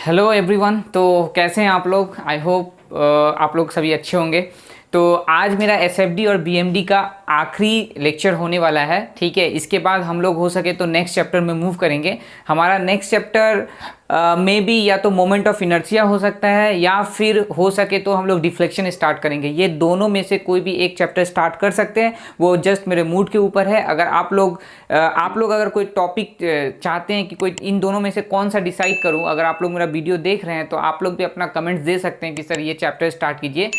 Hello everyone. तो कैसे हैं आप लोग? आई होप आप लोग सभी अच्छे होंगे। तो आज मेरा एसएफडी और बीएमडी का आखिरी लेक्चर होने वाला है। ठीक है, इसके बाद हम लोग हो सके तो नेक्स्ट चैप्टर में मूव करेंगे। हमारा नेक्स्ट चैप्टर में भी या तो मोमेंट ऑफ इनर्शिया हो सकता है या फिर हो सके तो हम लोग डिफ्लेक्शन स्टार्ट करेंगे। ये दोनों में से कोई भी एक चैप्टर स्टार्ट कर सकते हैं, वो जस्ट मेरे मूड के ऊपर है। अगर आप लोग अगर कोई टॉपिक चाहते हैं कि कोई इन दोनों में से कौन सा डिसाइड करूं, अगर आप लोग मेरा वीडियो देख रहे हैं तो आप लोग भी अपना कमेंट्स दे सकते हैं कि सर ये चैप्टर स्टार्ट कीजिए।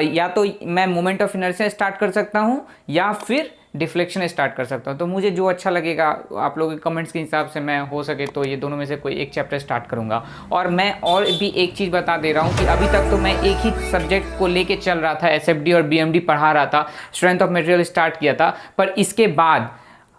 या तो मैं मोमेंट ऑफ इनर्शिया स्टार्ट कर सकता हूं या फिर डिफ्लेक्शन स्टार्ट कर सकता हूं। तो मुझे जो अच्छा लगेगा आप लोगों के कमेंट्स के हिसाब से मैं हो सके तो ये दोनों में से कोई एक चैप्टर स्टार्ट करूंगा। और मैं और भी एक चीज़ बता दे रहा हूं कि अभी तक तो मैं एक ही सब्जेक्ट को लेके चल रहा था, एसएफडी और बीएमडी पढ़ा रहा था, स्ट्रेंथ ऑफ मटेरियल स्टार्ट किया था। पर इसके बाद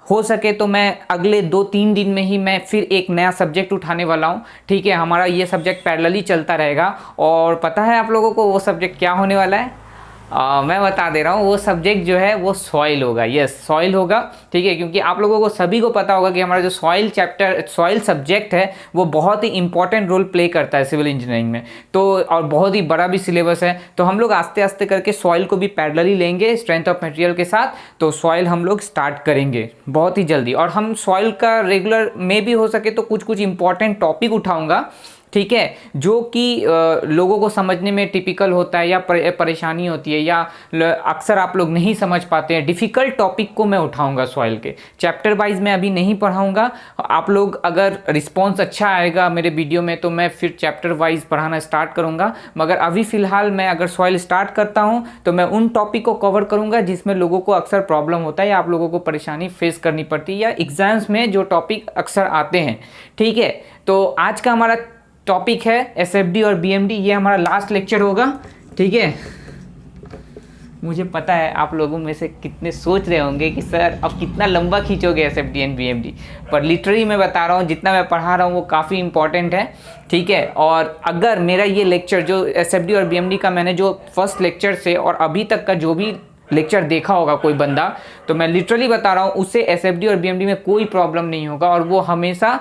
हो सके तो मैं अगले 2-3 दिन में ही मैं फिर एक नया सब्जेक्ट उठाने वाला हूँ। ठीक है, हमारा ये सब्जेक्ट पैरेलली चलता रहेगा। और पता है आप लोगों को वो सब्जेक्ट क्या होने वाला है? मैं बता दे रहा हूँ, वो सब्जेक्ट जो है वो सॉइल होगा। यस, सॉइल होगा। ठीक है, क्योंकि आप लोगों को सभी को पता होगा कि हमारा जो सॉइल सब्जेक्ट है वो बहुत ही इंपॉर्टेंट रोल प्ले करता है सिविल इंजीनियरिंग में। तो और बहुत ही बड़ा भी सिलेबस है। तो हम लोग आस्ते आस्ते करके सॉइल को भी पैरेलली लेंगे स्ट्रेंथ ऑफ मटेरियल के साथ। तो सॉइल हम लोग स्टार्ट करेंगे बहुत ही जल्दी। और हम सॉइल का रेगुलर में भी हो सके तो कुछ कुछ इंपॉर्टेंट टॉपिक उठाऊंगा। ठीक है, जो कि लोगों को समझने में टिपिकल होता है या परेशानी होती है या अक्सर आप लोग नहीं समझ पाते हैं। डिफ़िकल्ट टॉपिक को मैं उठाऊंगा सॉइल के। चैप्टर वाइज मैं अभी नहीं पढ़ाऊंगा। आप लोग अगर रिस्पॉन्स अच्छा आएगा मेरे वीडियो में तो मैं फिर चैप्टर वाइज पढ़ाना स्टार्ट करूंगा। मगर अभी फ़िलहाल मैं अगर सॉइल स्टार्ट करता हूं तो मैं उन टॉपिक को कवर करूंगा जिसमें लोगों को अक्सर प्रॉब्लम होता है या आप लोगों को परेशानी फेस करनी पड़ती है या एग्जाम्स में जो टॉपिक अक्सर आते हैं। ठीक है, तो आज का हमारा टॉपिक है एसएफडी और बीएमडी। ये हमारा लास्ट लेक्चर होगा। ठीक है, मुझे पता है आप लोगों में से कितने सोच रहे होंगे कि सर अब कितना लंबा खींचोगे एसएफडी एंड बीएमडी। पर लिटरली मैं बता रहा हूँ जितना मैं पढ़ा रहा हूँ वो काफ़ी इंपॉर्टेंट है। ठीक है, और अगर मेरा ये लेक्चर जो एसएफडी और बीएमडी का मैंने जो फर्स्ट लेक्चर से और अभी तक का जो भी लेक्चर देखा होगा कोई बंदा, तो मैं लिटरली बता रहा हूँ उससे एसएफडी और बीएमडी में कोई प्रॉब्लम नहीं होगा। और वो हमेशा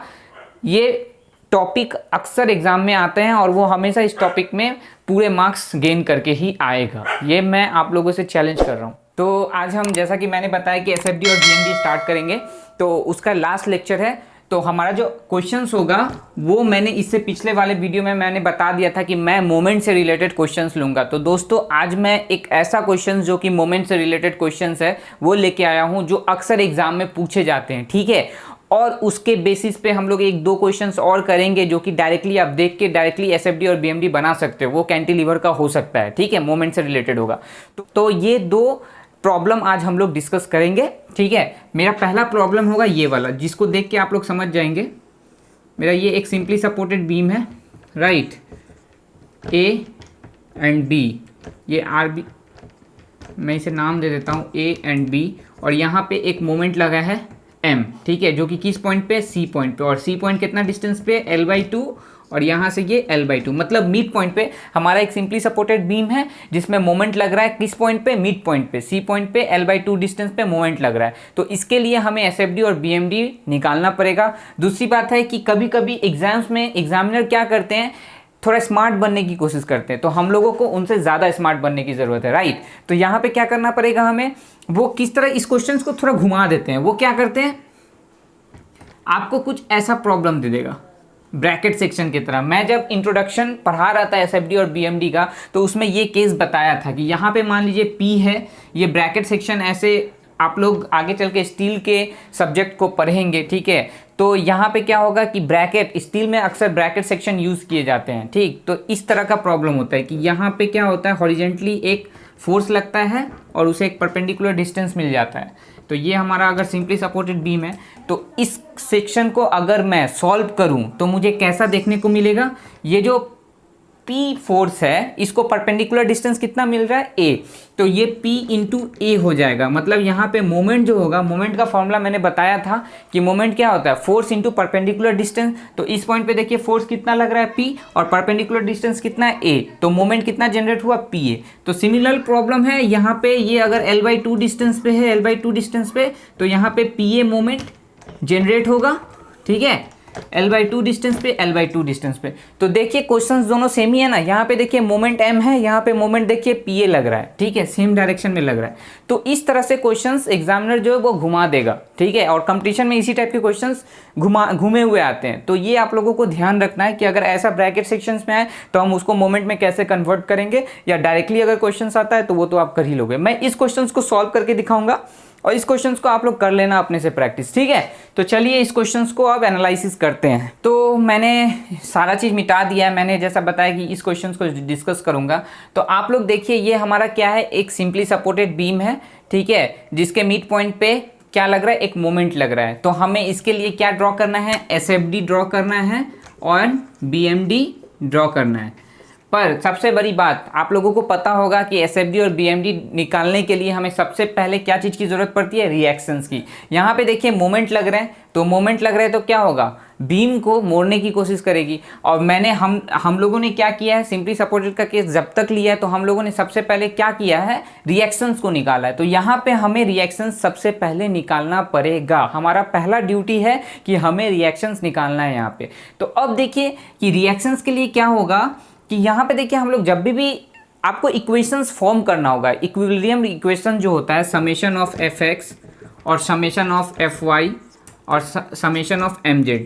ये टॉपिक अक्सर एग्जाम में आते हैं और वो हमेशा इस टॉपिक में पूरे मार्क्स गेन करके ही आएगा। ये मैं आप लोगों से चैलेंज कर रहा हूँ। तो आज हम जैसा कि मैंने बताया कि एसएफडी और बीएमडी स्टार्ट करेंगे, तो उसका लास्ट लेक्चर है। तो हमारा जो क्वेश्चंस होगा वो मैंने इससे पिछले वाले वीडियो में मैंने बता दिया था कि मैं मोमेंट से रिलेटेड क्वेश्चंस लूँगा। तो दोस्तों आज मैं एक ऐसा क्वेश्चन जो कि मोमेंट से रिलेटेड क्वेश्चंस है वो लेके आया हूँ जो अक्सर एग्जाम में पूछे जाते हैं। ठीक है, और उसके बेसिस पे हम लोग 1-2 क्वेश्चंस और करेंगे जो कि डायरेक्टली आप देख के डायरेक्टली एसएफडी और बीएमडी बना सकते हो। वो कैंटिलीवर का हो सकता है। ठीक है, मोमेंट से रिलेटेड होगा। तो ये 2 प्रॉब्लम आज हम लोग डिस्कस करेंगे। ठीक है, मेरा पहला प्रॉब्लम होगा ये वाला, जिसको देख के आप लोग समझ जाएंगे। मेरा ये एक सिंपली सपोर्टेड बीम है, राइट, ए एंड बी। ये आर बी, मैं इसे नाम दे देता हूँ ए एंड बी। और यहाँ पे एक मोमेंट लगा है m। ठीक है, जो कि किस पॉइंट पे? सी पॉइंट पे। और सी पॉइंट कितना डिस्टेंस पे? l/2। और यहाँ से ये l/2, मतलब मिड पॉइंट पे हमारा एक सिंपली सपोर्टेड बीम है जिसमें मोमेंट लग रहा है किस पॉइंट पे? मिड पॉइंट पे, सी पॉइंट पे l/2 डिस्टेंस पे मोमेंट लग रहा है। तो इसके लिए हमें एसएफडी और बीएमडी निकालना पड़ेगा। दूसरी बात है कि कभी कभी एग्जाम्स में एग्जामिनर क्या करते हैं, थोड़ा स्मार्ट बनने की कोशिश करते हैं। तो हम लोगों को उनसे ज़्यादा स्मार्ट बनने की ज़रूरत है, राइट। तो यहाँ पे क्या करना पड़ेगा हमें, वो किस तरह इस क्वेश्चंस को थोड़ा घुमा देते हैं। वो क्या करते हैं, आपको कुछ ऐसा प्रॉब्लम दे देगा ब्रैकेट सेक्शन की तरह। मैं जब इंट्रोडक्शन पढ़ा रहा था एसएफडी और बीएमडी का तो उसमें ये केस बताया था कि यहाँ पे मान लीजिए पी है, ये ब्रैकेट सेक्शन ऐसे आप लोग आगे चल के स्टील के सब्जेक्ट को पढ़ेंगे। ठीक है, तो यहाँ पे क्या होगा कि ब्रैकेट, स्टील में अक्सर ब्रैकेट सेक्शन यूज़ किए जाते हैं। ठीक, तो इस तरह का प्रॉब्लम होता है कि यहाँ पे क्या होता है, हॉरिजेंटली एक फोर्स लगता है और उसे एक परपेंडिकुलर डिस्टेंस मिल जाता है। तो ये हमारा अगर सिंपली सपोर्टेड बीम है तो इस सेक्शन को अगर मैं सॉल्व करूं तो मुझे कैसा देखने को मिलेगा, ये जो P फोर्स है इसको परपेंडिकुलर डिस्टेंस कितना मिल रहा है? A। तो ये P इंटू ए हो जाएगा। मतलब यहाँ पे मोमेंट जो होगा, मोमेंट का फॉर्मूला मैंने बताया था कि मोमेंट क्या होता है, फोर्स इंटू परपेंडिकुलर डिस्टेंस। तो इस पॉइंट पे देखिए फोर्स कितना लग रहा है P और परपेंडिकुलर डिस्टेंस कितना है A। तो मोमेंट कितना जनरेट हुआ PA। तो सिमिलर प्रॉब्लम है यहाँ पे, ये अगर l/2 डिस्टेंस पे है, l/2 डिस्टेंस पे, तो यहाँ पे PA मोमेंट जनरेट होगा। ठीक है, L/2 डिस्टेंस पे, L/2 डिस्टेंस पे। तो देखिए क्वेश्चंस दोनों सेम ही है ना। यहाँ पे देखिए मोमेंट m है, यहाँ पे मोमेंट देखिए pa लग रहा है, ठीक है, सेम डायरेक्शन में लग रहा है। तो इस तरह से क्वेश्चंस एग्जामिनर जो है वो घुमा देगा, ठीक है। और कंपटीशन में इसी टाइप के क्वेश्चंस घूमे हुए आते हैं। तो ये आप लोगों को ध्यान रखना है कि अगर ऐसा ब्रैकेट सेक्शंस में आए तो हम उसको मोमेंट में कैसे कन्वर्ट करेंगे, या डायरेक्टली अगर क्वेश्चन आता है तो वो तो आप कर ही लोगे। मैं इस क्वेश्चन को सॉल्व करके दिखाऊंगा और इस क्वेश्चंस को आप लोग कर लेना अपने से प्रैक्टिस, ठीक है। तो चलिए इस क्वेश्चंस को अब एनालिसिस करते हैं। तो मैंने सारा चीज़ मिटा दिया है, मैंने जैसा बताया कि इस क्वेश्चंस को डिस्कस करूंगा। तो आप लोग देखिए ये हमारा क्या है, एक सिंपली सपोर्टेड बीम है, ठीक है, जिसके मिड पॉइंट पे क्या लग रहा है, एक मोमेंट लग रहा है। तो हमें इसके लिए क्या ड्रॉ करना है, SFD ड्रॉ करना है और BMD ड्रॉ करना है। पर सबसे बड़ी बात, आप लोगों को पता होगा कि SFD और BMD निकालने के लिए हमें सबसे पहले क्या चीज़ की ज़रूरत पड़ती है, रिएक्शंस की। यहाँ पे देखिए मोमेंट लग रहे हैं, तो मोमेंट लग रहे हैं तो क्या होगा, बीम को मोड़ने की कोशिश करेगी। और मैंने हम लोगों ने क्या किया है, सिंपली सपोर्टेड का केस जब तक लिया है तो हम लोगों ने सबसे पहले क्या किया है, रिएक्शंस को निकाला है। तो यहाँ पे हमें रिएक्शंस सबसे पहले निकालना पड़ेगा। हमारा पहला ड्यूटी है कि हमें रिएक्शंस निकालना है यहाँ पे। तो अब देखिए कि रिएक्शंस के लिए क्या होगा कि यहाँ पे देखिए हम लोग जब भी आपको इक्वेशंस फॉर्म करना होगा, इक्विलिब्रियम इक्वेशन जो होता है, समेशन ऑफ fx और समेशन ऑफ fy और समेशन ऑफ mz,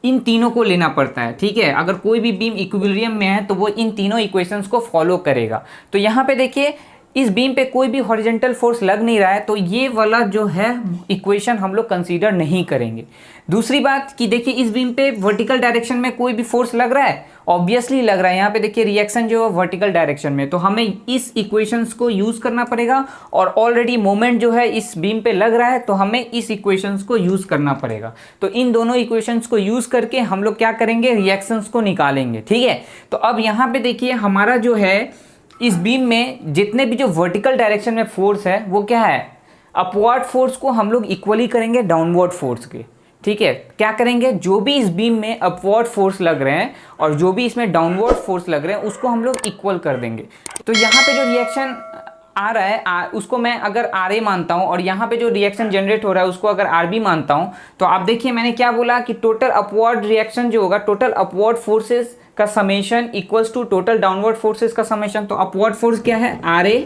इन तीनों को लेना पड़ता है, ठीक है। अगर कोई भी बीम इक्विलिब्रियम में है तो वो इन तीनों इक्वेशंस को फॉलो करेगा। तो यहाँ पे देखिए इस बीम पे कोई भी हॉरिजॉन्टल फोर्स लग नहीं रहा है, तो ये वाला जो है इक्वेशन हम लोग कंसीडर नहीं करेंगे। दूसरी बात कि देखिए इस बीम पे वर्टिकल डायरेक्शन में कोई भी फोर्स लग रहा है, ऑब्वियसली लग रहा है। यहाँ पे देखिए रिएक्शन जो है वर्टिकल डायरेक्शन में, तो हमें इस इक्वेशंस को यूज़ करना पड़ेगा। और ऑलरेडी मोमेंट जो है इस बीम पे लग रहा है, तो हमें इस इक्वेशंस को यूज़ करना पड़ेगा। तो इन दोनों इक्वेशंस को यूज़ करके हम लोग क्या करेंगे, रिएक्शंस को निकालेंगे, ठीक है। तो अब यहाँ पे देखिए हमारा जो है इस बीम में जितने भी जो वर्टिकल डायरेक्शन में फोर्स है वो क्या है, अपवर्ड फोर्स को हम लोग इक्वली करेंगे डाउनवर्ड फोर्स के, ठीक है। क्या करेंगे, जो भी इस बीम में अपवर्ड फोर्स लग रहे हैं और जो भी इसमें डाउनवर्ड फोर्स लग रहे हैं उसको हम लोग इक्वल कर देंगे। तो यहाँ पे जो रिएक्शन आ रहा है उसको मैं अगर RA मानता हूँ और यहाँ पे जो रिएक्शन जनरेट हो रहा है उसको अगर RB मानता हूँ, तो आप देखिए मैंने क्या बोला कि टोटल अपवर्ड रिएक्शन जो होगा, टोटल अपवर्ड फोर्सेस का summation equals to total downward forces का समेशन। तो अपवर्ड फोर्स क्या है, RA,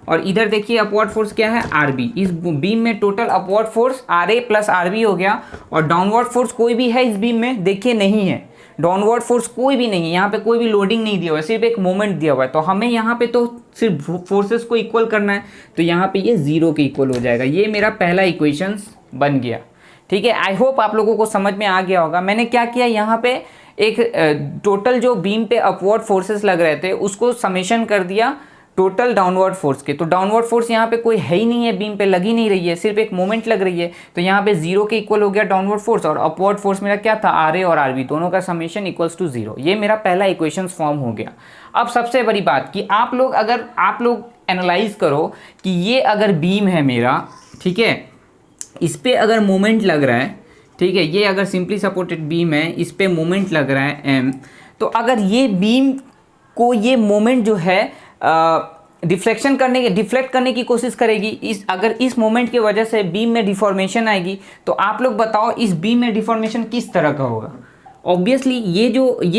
और इधर देखिए अपवर्ड फोर्स क्या है, RB। इस बीम में total upward force RA plus RB हो गया। और डाउनवर्ड फोर्स कोई भी है इस बीम में, देखिए नहीं है, डाउनवर्ड फोर्स कोई भी नहीं है, यहाँ पे कोई भी लोडिंग नहीं दिया हुआ है, सिर्फ एक मोमेंट दिया हुआ है। तो हमें यहाँ पे तो सिर्फ फोर्सेस को इक्वल करना है, तो यहाँ पे ये 0 के इक्वल हो जाएगा। ये मेरा पहला इक्वेशंस बन गया, ठीक है। आई होप आप लोगों को समझ में आ गया होगा। मैंने क्या किया, यहाँ पे एक टोटल जो बीम पे अपवर्ड फोर्सेस लग रहे थे उसको समेशन कर दिया टोटल डाउनवर्ड फोर्स के। तो डाउनवर्ड फोर्स यहाँ पे कोई है ही नहीं है, बीम पे लगी नहीं रही है, सिर्फ एक मोमेंट लग रही है। तो यहाँ पे 0 के इक्वल हो गया डाउनवर्ड फोर्स, और अपवर्ड फोर्स मेरा क्या था, RA और RB दोनों का समेशन इक्वल्स टू 0। ये मेरा पहला इक्वेशन फॉर्म हो गया। अब सबसे बड़ी बात कि आप लोग एनालाइज करो कि ये अगर बीम है मेरा, ठीक है, इस पर अगर मोमेंट लग रहा है, ठीक है, ये अगर सिंपली सपोर्टेड बीम है, इस पर मोमेंट लग रहा है M, तो अगर ये बीम को ये मोमेंट जो है डिफ्लेक्ट करने की कोशिश करेगी, अगर इस मोमेंट की वजह से बीम में डिफॉर्मेशन आएगी, तो आप लोग बताओ इस बीम में डिफॉर्मेशन किस तरह का होगा। ऑब्वियसली ये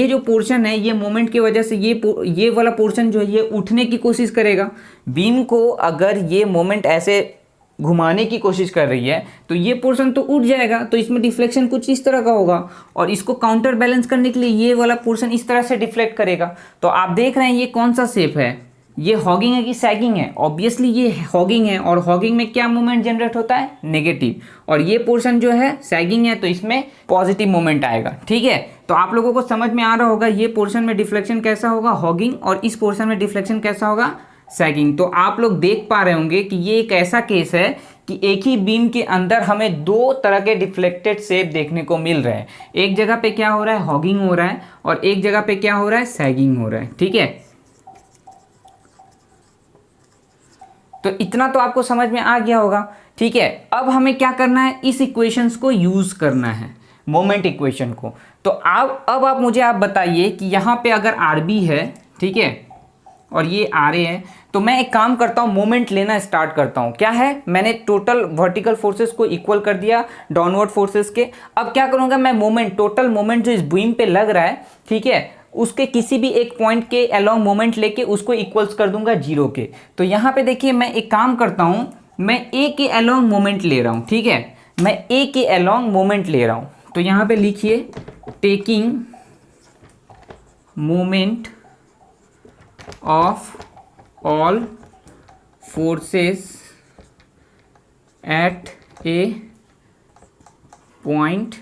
जो पोर्शन है, ये मोमेंट की वजह से ये वाला पोर्शन जो है ये उठने की कोशिश करेगा। बीम को अगर ये मोमेंट ऐसे घुमाने की कोशिश कर रही है तो ये पोर्शन तो उठ जाएगा, तो इसमें डिफ्लेक्शन कुछ इस तरह का होगा। और इसको काउंटर बैलेंस करने के लिए ये वाला पोर्शन इस तरह से डिफ्लेक्ट करेगा। तो आप देख रहे हैं ये कौन सा शेप है, ये हॉगिंग है कि सैगिंग है, ऑब्वियसली ये हॉगिंग है। और हॉगिंग में क्या मोमेंट जनरेट होता है, नेगेटिव। और ये पोर्शन जो है सैगिंग है, तो इसमें पॉजिटिव मोमेंट आएगा, ठीक है। तो आप लोगों को समझ में आ रहा होगा ये पोर्शन में डिफ्लेक्शन कैसा होगा, हॉगिंग, और इस पोर्शन में डिफ्लेक्शन कैसा होगा, सैगिंग। तो आप लोग देख पा रहे होंगे कि ये एक ऐसा केस है कि एक ही बीम के अंदर हमें दो तरह के डिफ्लेक्टेड शेप देखने को मिल रहे हैं। एक जगह पे क्या हो रहा है, हॉगिंग हो रहा है, और एक जगह पे क्या हो रहा है, सैगिंग हो रहा है, ठीक है। तो इतना तो आपको समझ में आ गया होगा, ठीक है। अब हमें क्या करना है, इस इक्वेशंस को यूज करना है, मोमेंट इक्वेशन को। तो अब आप मुझे बताइए कि यहाँ पे अगर RB है, ठीक है, और ये आर ए है। तो मैं एक काम करता हूँ, मोमेंट लेना स्टार्ट करता हूँ। क्या है, मैंने टोटल वर्टिकल फोर्सेस को इक्वल कर दिया डाउनवर्ड फोर्सेस के। अब क्या करूँगा मैं, मोमेंट, टोटल मोमेंट जो इस बीम पे लग रहा है, ठीक है, उसके किसी भी एक पॉइंट के अलोंग मोमेंट लेके उसको इक्वल्स कर दूंगा 0 के। तो यहाँ पे देखिए मैं एक काम करता हूँ, मैं ए के अलोंग मोमेंट ले रहा हूँ, ठीक है, मैं ए के अलोंग मोमेंट ले रहा हूँ। तो यहाँ पे लिखिए taking moment of all forces eight A point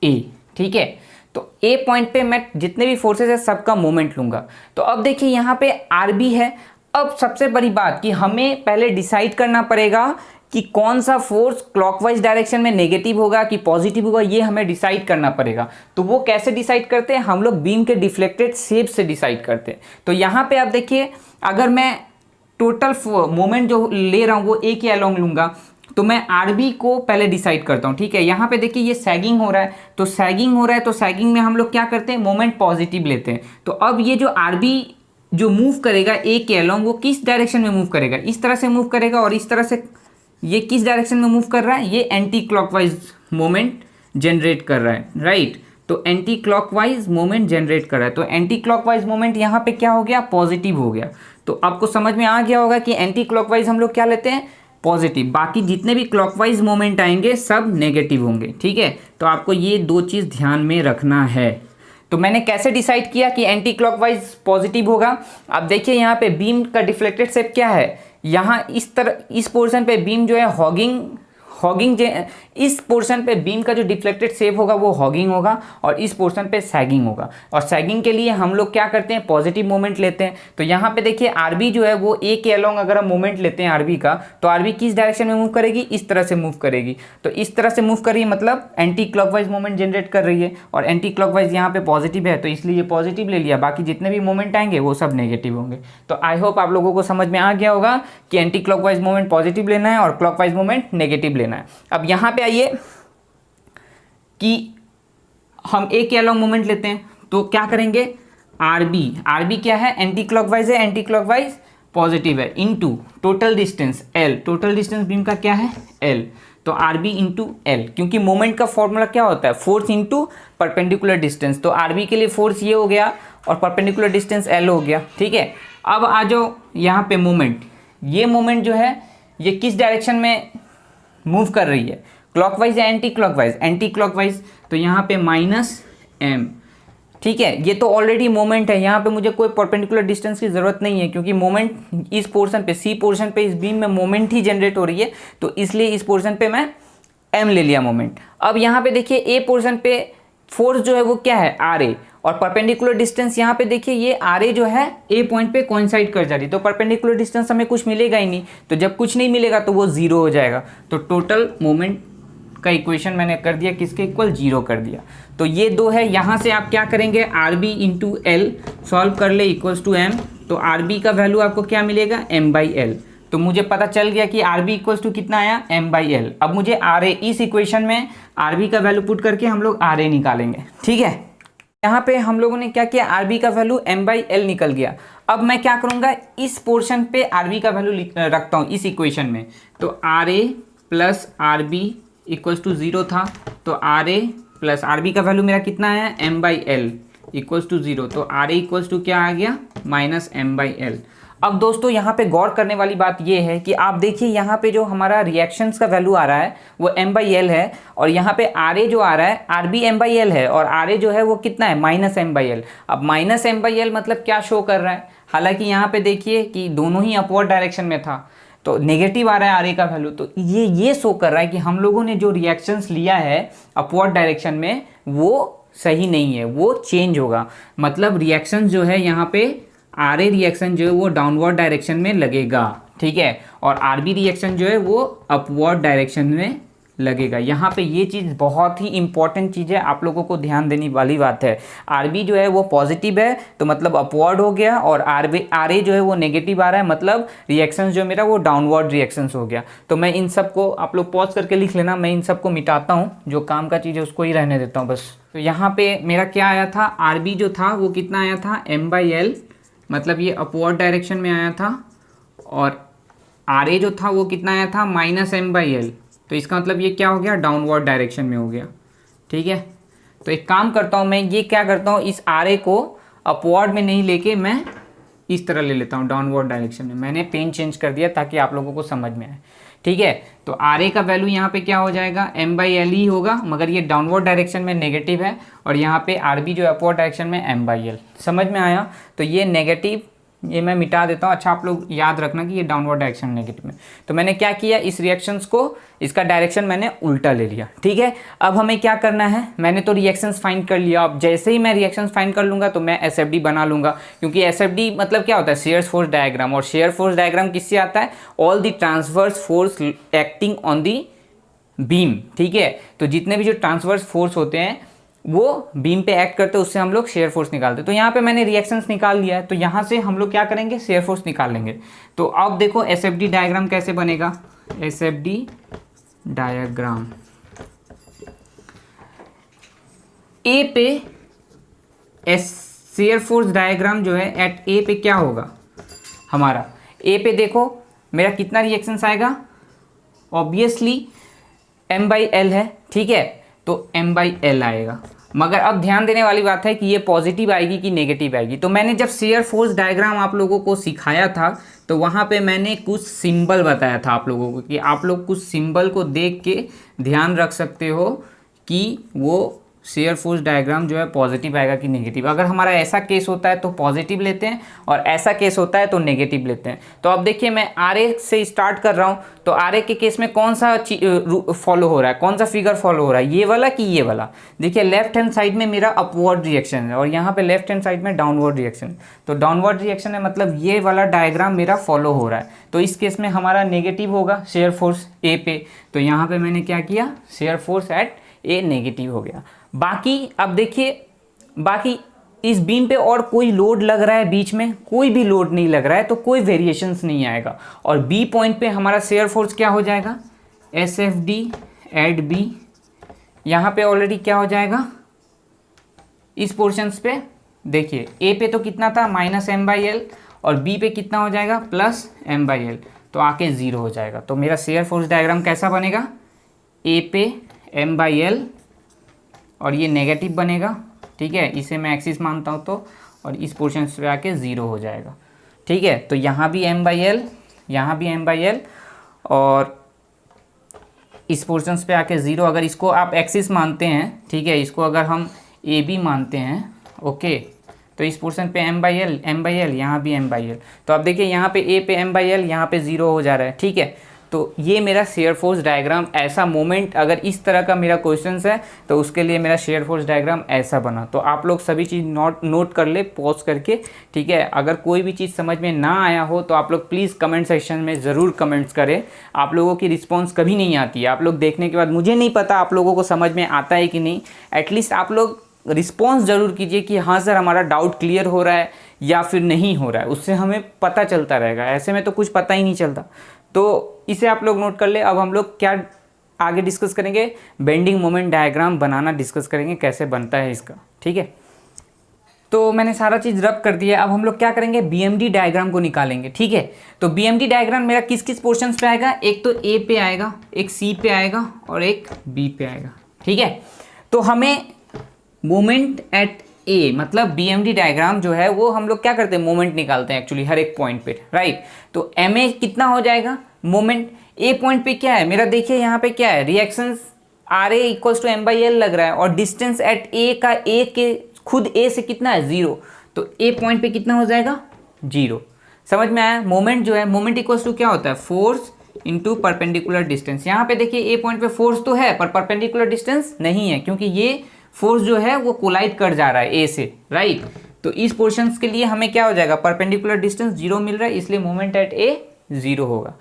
A, ठीक है। तो ए पॉइंट पे मैं जितने भी फोर्सेस है सबका मोमेंट लूंगा। तो अब देखिए यहाँ पे आर बी है। अब सबसे बड़ी बात कि हमें पहले डिसाइड करना पड़ेगा कि कौन सा फोर्स क्लॉकवाइज डायरेक्शन में नेगेटिव होगा कि पॉजिटिव होगा, ये हमें डिसाइड करना पड़ेगा। तो वो कैसे डिसाइड करते हैं, हम लोग बीम के डिफ्लेक्टेड शेप से डिसाइड करते हैं। तो यहाँ पे आप देखिए, अगर मैं टोटल मोमेंट जो ले रहा हूँ वो ए के अलोंग लूंगा, तो मैं आर बी को पहले डिसाइड करता हूँ, ठीक है। यहाँ पे देखिए ये सैगिंग हो रहा है, तो सैगिंग हो रहा है, तो सैगिंग में हम लोग क्या करते हैं, मोमेंट पॉजिटिव लेते हैं। तो अब ये जो आर बी जो मूव करेगा ए के अलोंग, वो किस डायरेक्शन में मूव करेगा, इस तरह से मूव करेगा। और इस तरह से ये किस डायरेक्शन में मूव कर रहा है, ये एंटी क्लॉकवाइज मोमेंट जनरेट कर रहा है, राइट। तो एंटी क्लॉकवाइज मोमेंट जनरेट कर रहा है। तो एंटी क्लॉकवाइज मोमेंट यहाँ पे क्या हो गया, पॉजिटिव हो गया। तो आपको समझ में आ गया होगा कि एंटी क्लॉकवाइज हम लोग क्या लेते हैं, पॉजिटिव। बाकी जितने भी क्लॉकवाइज मोमेंट आएंगे सब नेगेटिव होंगे, ठीक है। तो आपको ये दो चीज़ ध्यान में रखना है। तो मैंने कैसे डिसाइड किया कि एंटी क्लॉकवाइज पॉजिटिव होगा। अब देखिए यहाँ पे बीम का डिफ्लेक्टेड शेप क्या है, यहाँ इस तरह इस पोर्शन पे बीम जो है हॉगिंग इस पोर्शन पे बीम का जो डिफ्लेक्टेड शेप होगा वो हॉगिंग होगा, और इस पोर्शन पे सैगिंग होगा। और सैगिंग के लिए हम लोग क्या करते हैं, पॉजिटिव मोमेंट लेते हैं। तो यहाँ पे देखिए आरबी जो है वो ए के अलोंग अगर हम मोमेंट लेते हैं आरबी का, तो आरबी किस डायरेक्शन में मूव करेगी, इस तरह से मूव करेगी। तो इस तरह से मूव कर रही है मतलब एंटी क्लॉकवाइज मोमेंट जनरेट कर रही है, और एंटी क्लॉकवाइज यहाँ पे पॉजिटिव है तो इसलिए पॉजिटिव ले लिया। बाकी जितने भी मोमेंट आएंगे वो सब नेगेटिव होंगे। तो आई होप आप लोगों को समझ में आ गया होगा कि एंटी क्लॉकवाइज मोमेंट पॉजिटिव लेना है और क्लॉकवाइज मोमेंट नेगेटिव लेना है। अब यहाँ पे आइए कि हम ए के अलोंग मोमेंट लेते हैं, तो क्या करेंगे, आरबी क्या है, एंटी क्लॉकवाइज है, एंटी क्लॉकवाइज पॉजिटिव है, into total distance L, total distance beam का क्या है एल। तो आरबी इंटू एल, क्योंकि मोमेंट का फॉर्मूला क्या होता है, फोर्स इंटू परपेंडिकुलर डिस्टेंस। तो आरबी के लिए फोर्स ये हो गया और परपेंडिकुलर डिस्टेंस एल हो गया, ठीक है। अब आ जाओ यहाँ पे मोमेंट, ये मोमेंट जो है ये किस डायरेक्शन में मूव कर रही है, क्लॉकवाइज या एंटी क्लॉकवाइज, एंटी क्लॉकवाइज। तो यहाँ पे -m, ठीक है। ये तो ऑलरेडी मोमेंट है, यहाँ पे मुझे कोई परपेंडिकुलर डिस्टेंस की ज़रूरत नहीं है, क्योंकि मोमेंट इस पोर्शन पे, सी पोर्शन पे इस बीम में मोमेंट ही जनरेट हो रही है, तो इसलिए इस पोर्शन पे मैं m ले लिया मोमेंट। अब यहाँ पे देखिए ए पोर्शन पे फोर्स जो है वो क्या है, आर ए, और परपेंडिकुलर डिस्टेंस यहाँ पे देखिए ये आर ए जो है ए पॉइंट पे कोइंसाइड कर जा रही है, तो परपेंडिकुलर डिस्टेंस हमें कुछ मिलेगा ही नहीं। तो जब कुछ नहीं मिलेगा तो वो 0 हो जाएगा। तो टोटल मोमेंट का इक्वेशन मैंने कर दिया किसके इक्वल, 0 कर दिया। तो ये दो है, यहाँ से आप क्या करेंगे, R B into L solve कर ले इक्वल्स टू एम। तो आर बी का वैल्यू आपको क्या मिलेगा, m/l। तो मुझे पता चल गया कि आर बी इक्वल्स टू कितना आया, m/l। अब मुझे आर ए, इस इक्वेशन में आर बी का वैल्यू पुट करके हम लोग आर ए निकालेंगे, ठीक है। यहाँ पे हम लोगों ने क्या किया, आर बी का वैल्यू m/l निकल गया। अब मैं क्या करूँगा, इस पोर्शन पे आर बी का वैल्यू रखता हूँ इस इक्वेशन में। तो R A plus R B equals to 0 था, तो R A plus R B का वैल्यू मेरा कितना आया, m/l इक्वल्स टू 0। तो आर ए इक्वल्स टू क्या आ गया, -m/l। अब दोस्तों यहाँ पे गौर करने वाली बात ये है कि आप देखिए यहाँ पे जो हमारा रिएक्शंस का वैल्यू आ रहा है वो m/l है, और यहाँ पे आर ए जो आ रहा है आर बी m/l है, और आर ए जो है वो कितना है, -m/l। अब -m/l मतलब क्या शो कर रहा है, हालांकि यहाँ पे देखिए कि दोनों ही अपवर्ड डायरेक्शन में था, तो नेगेटिव आ रहा है आर ए का वैल्यू। तो ये शो कर रहा है कि हम लोगों ने जो रिएक्शंस लिया है अपवर्ड डायरेक्शन में वो सही नहीं है, वो चेंज होगा। मतलब रिएक्शन जो है यहाँ पे आर ए रिएक्शन जो है वो डाउनवर्ड डायरेक्शन में लगेगा, ठीक है, और आर बी रिएक्शन जो है वो अपवर्ड डायरेक्शन में लगेगा। यहाँ पे ये चीज़ बहुत ही इंपॉर्टेंट चीज़ है, आप लोगों को ध्यान देने वाली बात है। आर बी जो है वो पॉजिटिव है तो मतलब अपवर्ड हो गया, और आर ए जो है वो नेगेटिव आ रहा है मतलब रिएक्शंस जो मेरा वो डाउनवर्ड रिएक्शंस हो गया। तो मैं इन सब को, आप लोग पॉज करके लिख लेना, मैं इन सब को मिटाता हूँ, जो काम का चीज़ है उसको ही रहने देता हूँ बस। तो यहाँ पे मेरा क्या आया था, आर बी जो था वो कितना आया था, m/l मतलब ये अपवर्ड डायरेक्शन में आया था, और आर ए जो था वो कितना आया था -m/l, तो इसका मतलब ये क्या हो गया, डाउनवर्ड डायरेक्शन में हो गया। ठीक है, तो एक काम करता हूँ मैं, ये क्या करता हूँ, इस आर ए को अपवर्ड में नहीं लेके मैं इस तरह ले लेता हूँ डाउनवर्ड डायरेक्शन में। मैंने पेन चेंज कर दिया ताकि आप लोगों को समझ में आए। ठीक है, तो आर ए का वैल्यू यहाँ पे क्या हो जाएगा, m/l ही होगा, मगर ये डाउनवर्ड डायरेक्शन में नेगेटिव है, और यहाँ पे आर बी जो अपवर्ड डायरेक्शन में m/l। समझ में आया, तो ये नेगेटिव, ये मैं मिटा देता हूँ। अच्छा, आप लोग याद रखना कि ये डाउनवर्ड डायरेक्शन नेगेटिव में। तो मैंने क्या किया, इस रिएक्शंस को, इसका डायरेक्शन मैंने उल्टा ले लिया। ठीक है, अब हमें क्या करना है, मैंने तो रिएक्शंस फाइंड कर लिया। अब जैसे ही मैं रिएक्शंस फाइंड कर लूँगा तो मैं एसएफडी बना लूँगा, क्योंकि एसएफडी मतलब क्या होता है, शेयर फोर्स डायग्राम। और शेयर फोर्स डायग्राम किससे आता है, all the transverse force acting on the beam. ठीक है, तो जितने भी जो ट्रांसवर्स फोर्स होते हैं वो बीम पे एक्ट करते हैं, उससे हम लोग शेयर फोर्स निकालते हैं। तो यहाँ पे मैंने रिएक्शंस निकाल लिया है, तो यहाँ से हम लोग क्या करेंगे, शेयर फोर्स निकाल लेंगे। तो अब देखो एसएफडी डायग्राम कैसे बनेगा, एसएफडी डायग्राम, ए पे शेयर फोर्स डायग्राम जो है एट ए पे क्या होगा हमारा, ए पे देखो मेरा कितना रिएक्शंस आएगा, ऑब्वियसली m/l है। ठीक है, तो m/l आएगा, मगर अब ध्यान देने वाली बात है कि ये पॉजिटिव आएगी कि नेगेटिव आएगी। तो मैंने जब शेयर फोर्स डायग्राम आप लोगों को सिखाया था तो वहाँ पे मैंने कुछ सिंबल बताया था आप लोगों को, कि आप लोग कुछ सिंबल को देख के ध्यान रख सकते हो कि वो शेयर फोर्स डायग्राम जो है पॉजिटिव आएगा कि नेगेटिव। अगर हमारा ऐसा केस होता है तो पॉजिटिव लेते हैं, और ऐसा केस होता है तो नेगेटिव लेते हैं। तो अब देखिए मैं आर ए से स्टार्ट कर रहा हूँ, तो आर ए के केस में कौन सा फॉलो हो रहा है, कौन सा फिगर फॉलो हो रहा है, ये वाला कि ये वाला। देखिए लेफ्ट हैंड साइड में मेरा अपवर्ड रिएक्शन है, और यहाँ पे लेफ्ट हैंड साइड में डाउनवर्ड रिएक्शन। तो डाउनवर्ड रिएक्शन है मतलब ये वाला डायग्राम मेरा फॉलो हो रहा है, तो इस केस में हमारा नेगेटिव होगा शेयर फोर्स ए पे। तो यहाँ पे मैंने क्या किया, shear force at A negative हो गया। बाकी अब देखिए, बाकी इस बीम पे और कोई लोड लग रहा है बीच में, कोई भी लोड नहीं लग रहा है, तो कोई वेरिएशंस नहीं आएगा। और बी पॉइंट पे हमारा शेयर फोर्स क्या हो जाएगा, S F D at B. यहाँ पे ऑलरेडी क्या हो जाएगा, इस पोर्शंस पे देखिए ए पे तो कितना था -m/l, और बी पे कितना हो जाएगा +m/l, तो आके 0 हो जाएगा। तो मेरा शेयर फोर्स डायग्राम कैसा बनेगा, ए पे m/l और ये नेगेटिव बनेगा। ठीक है, इसे मैं एक्सिस मानता हूँ तो, और इस पोर्शन पे आके 0 हो जाएगा। ठीक है, तो यहाँ भी m/l, यहाँ भी m/l, और इस पोर्शन पे आके 0। अगर इसको आप एक्सिस मानते हैं, ठीक है, इसको अगर हम ए बी मानते हैं, ओके, तो इस पोर्शन पे m/l, यहाँ भी m/l। तो अब देखिए यहाँ पे ए पे m/l, यहाँ पे 0 हो जा रहा है। ठीक है, तो ये मेरा शेयर फोर्स डायग्राम ऐसा मोमेंट, अगर इस तरह का मेरा क्वेश्चन है तो उसके लिए मेरा शेयर फोर्स डायग्राम ऐसा बना। तो आप लोग सभी चीज़ नोट कर ले पॉज करके। ठीक है, अगर कोई भी चीज़ समझ में ना आया हो तो आप लोग प्लीज़ कमेंट सेक्शन में ज़रूर कमेंट्स करें। आप लोगों की रिस्पॉन्स कभी नहीं आती है, आप लोग देखने के बाद मुझे नहीं पता आप लोगों को समझ में आता है कि नहीं, एटलीस्ट आप लोग रिस्पॉन्स ज़रूर कीजिए कि हाँ सर हमारा डाउट क्लियर हो रहा है या फिर नहीं हो रहा है, उससे हमें पता चलता रहेगा। ऐसे में तो कुछ पता ही नहीं चलता, तो इसे आप लोग नोट कर ले। अब हम लोग क्या आगे डिस्कस करेंगे, बेंडिंग मोमेंट डायग्राम बनाना डिस्कस करेंगे, कैसे बनता है इसका। ठीक है, तो मैंने सारा चीज़ रब कर दिया। अब हम लोग क्या करेंगे, बीएमडी डायग्राम को निकालेंगे। ठीक है, तो बीएमडी डायग्राम मेरा किस किस पोर्शन पे आएगा, एक तो ए पे आएगा, एक सी पे आएगा, और एक बी पे आएगा। ठीक है, तो हमें मोमेंट एट ए मतलब बीएमडी डायग्राम जो है वो हम लोग क्या करते हैं, मोमेंट निकालते हैं एक्चुअली हर एक पॉइंट पे, राइट। तो एम ए कितना हो जाएगा, मोमेंट ए पॉइंट पे क्या है मेरा, देखिए यहाँ पे क्या है, reactions R A equals to m/l लग रहा है, और डिस्टेंस एट ए का ए के खुद ए से कितना है 0, तो ए पॉइंट पे कितना हो जाएगा 0। समझ में आया, मोमेंट जो है, मोमेंट इक्वल्स टू क्या होता है, फोर्स इंटू परपेंडिकुलर डिस्टेंस। यहाँ पे देखिए ए पॉइंट पे फोर्स तो है पर परपेंडिकुलर डिस्टेंस नहीं है, क्योंकि ये फोर्स जो है वो कोलाइड कर जा रहा है ए से, राइट। तो इस पोर्शंस के लिए हमें क्या हो जाएगा, परपेंडिकुलर डिस्टेंस 0 मिल रहा है, इसलिए मोमेंट एट ए 0 होगा।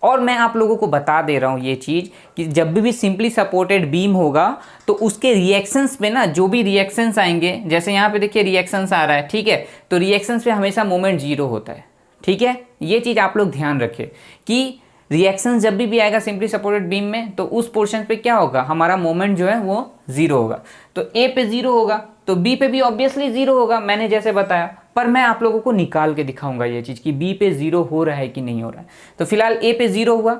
और मैं आप लोगों को बता दे रहा हूँ ये चीज़ कि जब भी सिंपली सपोर्टेड बीम होगा तो उसके रिएक्शंस पे ना, जो भी रिएक्शंस आएंगे, जैसे यहाँ पे देखिए रिएक्शंस आ रहा है, ठीक है, तो रिएक्शंस पे हमेशा मोमेंट 0 होता है। ठीक है, ये चीज़ आप लोग ध्यान रखें कि रिएक्शन जब भी आएगा सिंपली सपोर्टेड बीम में, तो उस पोर्शन पे क्या होगा, हमारा मोमेंट जो है वो 0 होगा। तो ए पे 0 होगा तो बी पे भी ऑब्वियसली 0 होगा, मैंने जैसे बताया। पर मैं आप लोगों को निकाल के दिखाऊंगा ये चीज़ कि बी पे 0 हो रहा है कि नहीं हो रहा है। तो फिलहाल ए पे 0 हुआ,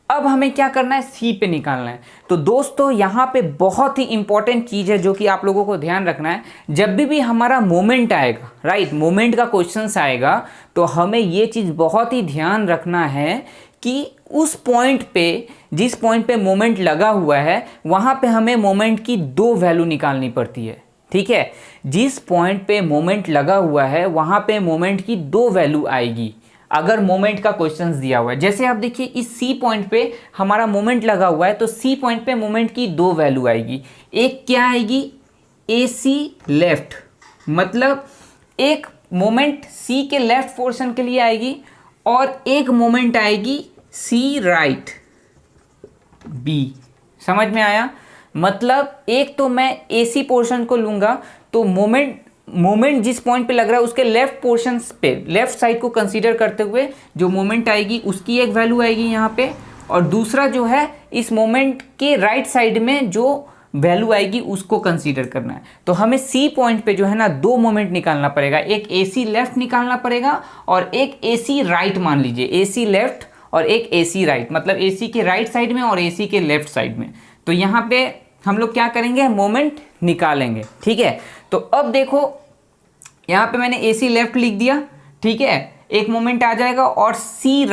अब हमें क्या करना है, सी पे निकालना है। तो दोस्तों यहाँ पे बहुत ही इंपॉर्टेंट चीज़ है जो कि आप लोगों को ध्यान रखना है, जब भी हमारा मोमेंट आएगा, राइट, मोमेंट का क्वेश्चन आएगा, तो हमें ये चीज़ बहुत ही ध्यान रखना है कि उस पॉइंट पे, जिस पॉइंट पे मोमेंट लगा हुआ है, वहाँ पे हमें मोमेंट की 2 वैल्यू निकालनी पड़ती है। ठीक है, जिस पॉइंट पे मोमेंट लगा हुआ है वहाँ पे मोमेंट की 2 वैल्यू आएगी अगर मोमेंट का क्वेश्चन दिया हुआ है। जैसे आप देखिए इस सी पॉइंट पे हमारा मोमेंट लगा हुआ है, तो सी पॉइंट पे मोमेंट की 2 वैल्यू आएगी। एक क्या आएगी, ए सी लेफ्ट, मतलब एक मोमेंट सी के लेफ्ट पोर्शन के लिए आएगी, और एक मोमेंट आएगी सी राइट बी। समझ में आया? मतलब एक तो मैं ए सी पोर्शन को लूंगा, तो मोमेंट जिस पॉइंट पे लग रहा है उसके लेफ्ट पोर्शन पे, लेफ्ट साइड को कंसीडर करते हुए जो मोमेंट आएगी उसकी एक वैल्यू आएगी यहाँ पे, और दूसरा जो है इस मोमेंट के राइट साइड में जो वैल्यू आएगी उसको कंसीडर करना है। तो हमें सी पॉइंट पे जो है ना 2 मोमेंट निकालना पड़ेगा, एक ए सी लेफ्ट निकालना पड़ेगा और एक ए सी राइट, मान लीजिए ए सी लेफ्ट और एक ए सी राइट, मतलब ए सी के राइट साइड में और ए सी के लेफ्ट साइड में। तो यहाँ पे हम लोग क्या करेंगे, मोमेंट निकालेंगे। ठीक है, तो अब देखो यहाँ पे मैंने ए सी लेफ्ट लिख दिया, ठीक है, एक मोमेंट आ जाएगा, और सी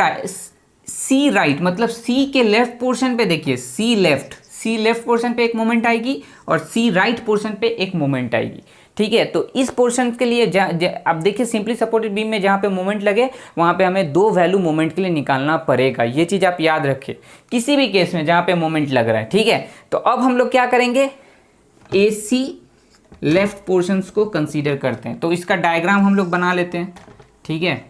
राइट मतलब सी के लेफ्ट पोर्शन पे देखिए, सी लेफ्ट पोर्शन पे एक मोमेंट आएगी और सी राइट पोर्शन पे एक मोमेंट आएगी। ठीक है, तो इस पोर्शन के लिए अब देखिए सिंपली सपोर्टेड बीम में जहाँ पे मोमेंट लगे वहाँ पे हमें 2 वैल्यू मोमेंट के लिए निकालना पड़ेगा। ये चीज़ आप याद रखिए किसी भी केस में जहाँ पे मोमेंट लग रहा है। ठीक है, तो अब हम लोग क्या करेंगे, ए सी लेफ्ट पोर्शंस को कंसीडर करते हैं। तो इसका डायग्राम हम लोग बना लेते हैं। ठीक है,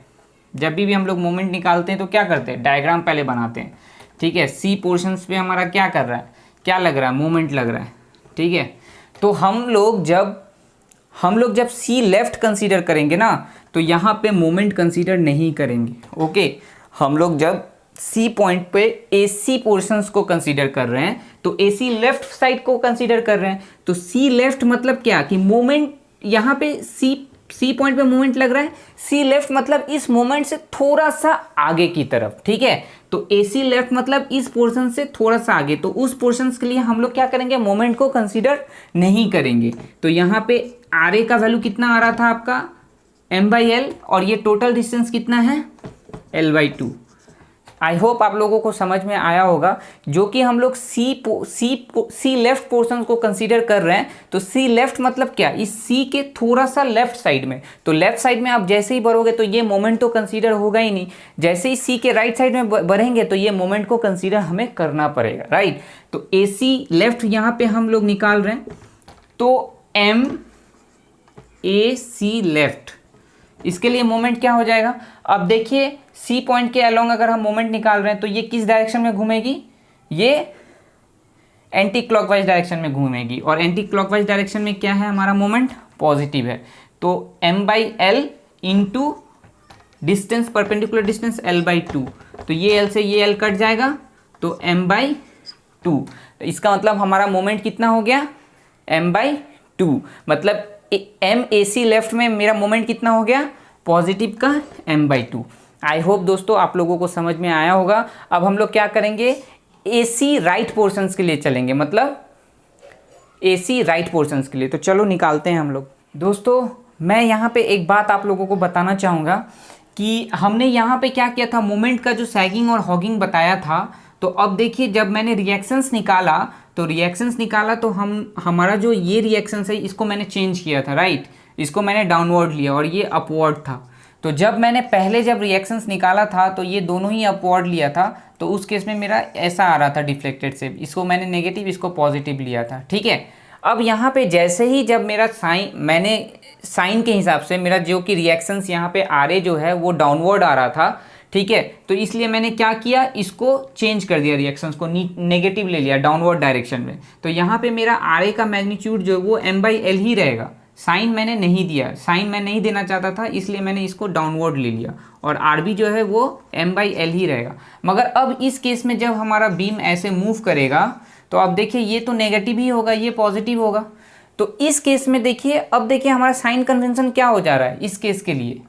जब भी हम लोग मोमेंट निकालते हैं तो क्या करते हैं, डायग्राम पहले बनाते हैं। ठीक है, सी पोर्शंस पे हमारा क्या कर रहा है, क्या लग रहा है, मोमेंट लग रहा है। ठीक है, तो हम लोग जब सी लेफ्ट कंसीडर करेंगे ना, तो यहाँ पे मोमेंट कंसीडर नहीं करेंगे। ओके, हम लोग जब सी पॉइंट पे ए सी पोर्शंस को कंसीडर कर रहे हैं तो ए सी लेफ्ट साइड को कंसीडर कर रहे हैं। तो सी लेफ्ट मतलब क्या कि मोमेंट यहाँ पे सी पॉइंट पे मोमेंट लग रहा है, सी लेफ्ट मतलब इस मोमेंट से थोड़ा सा आगे की तरफ। ठीक है, तो ए सी लेफ्ट मतलब इस पोर्शन से थोड़ा सा आगे, तो उस पोर्शन के लिए हम लोग क्या करेंगे, मोमेंट को कंसीडर नहीं करेंगे। तो यहाँ पे आर ए का वैल्यू कितना आ रहा था आपका, m/l, और ये टोटल डिस्टेंस कितना है, l/2। आई होप आप लोगों को समझ में आया होगा। जो कि हम लोग सी लेफ्ट पोर्शन को कंसीडर कर रहे हैं, तो सी लेफ्ट मतलब क्या, इस सी के थोड़ा सा लेफ्ट साइड में। तो लेफ्ट साइड में आप जैसे ही बढ़ोगे तो ये मोमेंट तो कंसीडर होगा ही नहीं, जैसे ही सी के राइट साइड में बढ़ेंगे तो ये मोमेंट को कंसीडर हमें करना पड़ेगा, राइट। तो ए सी लेफ्ट यहाँ पे हम लोग निकाल रहे हैं, तो एम ए सी लेफ्ट, इसके लिए मोमेंट क्या हो जाएगा। अब देखिए सी पॉइंट के अलोंग अगर हम मोमेंट निकाल रहे हैं तो ये किस डायरेक्शन में घूमेगी, ये एंटी क्लॉकवाइज डायरेक्शन में घूमेगी, और एंटी क्लॉकवाइज डायरेक्शन में क्या है, हमारा मोमेंट पॉजिटिव है। तो m/l into distance, perpendicular distance l/2, तो ये l से ये l कट जाएगा, तो m/2। तो इसका मतलब हमारा मोमेंट कितना हो गया, m/2, मतलब एम ए सी लेफ्ट में मेरा मोमेंट कितना हो गया, पॉजिटिव का m/2। आई होप दोस्तों आप लोगों को समझ में आया होगा। अब हम लोग क्या करेंगे, ए सी राइट पोर्शंस के लिए चलेंगे, मतलब ए सी राइट पोर्शंस के लिए। तो चलो निकालते हैं हम लोग। दोस्तों मैं यहाँ पे एक बात आप लोगों को बताना चाहूँगा कि हमने यहाँ पे क्या किया था, मोमेंट का जो सैगिंग और हॉगिंग बताया था। तो अब देखिए जब मैंने रिएक्शंस निकाला तो हमारा जो ये रिएक्शंस है इसको मैंने चेंज किया था, राइट, इसको मैंने डाउनवर्ड लिया और ये अपवर्ड था। तो जब मैंने पहले जब रिएक्शंस निकाला था तो ये दोनों ही अपवर्ड लिया था, तो उस केस में मेरा ऐसा आ रहा था डिफ्लेक्टेड से, इसको मैंने नेगेटिव इसको पॉजिटिव लिया था। ठीक है, अब यहाँ पे जैसे ही जब मेरा मैंने साइन के हिसाब से मेरा जो कि रिएक्शंस यहाँ पे आ रहे जो है वो डाउनवर्ड आ रहा था। ठीक है, तो इसलिए मैंने क्या किया, इसको चेंज कर दिया, रिएक्शंस को नेगेटिव ले लिया डाउनवर्ड डायरेक्शन में। तो यहाँ पे मेरा आर ए का मैग्नीट्यूड जो वो m/l ही रहेगा। साइन मैंने नहीं दिया, साइन मैं नहीं देना चाहता था, इसलिए मैंने इसको डाउनवर्ड ले लिया, और आर बी जो है वो m/l ही रहेगा। मगर अब इस केस में जब हमारा बीम ऐसे मूव करेगा तो अब देखिए ये तो नेगेटिव ही होगा, ये पॉजिटिव होगा। तो इस केस में देखिए, अब देखिए हमारा साइन कन्वेंशन क्या हो जा रहा है इस केस के लिए,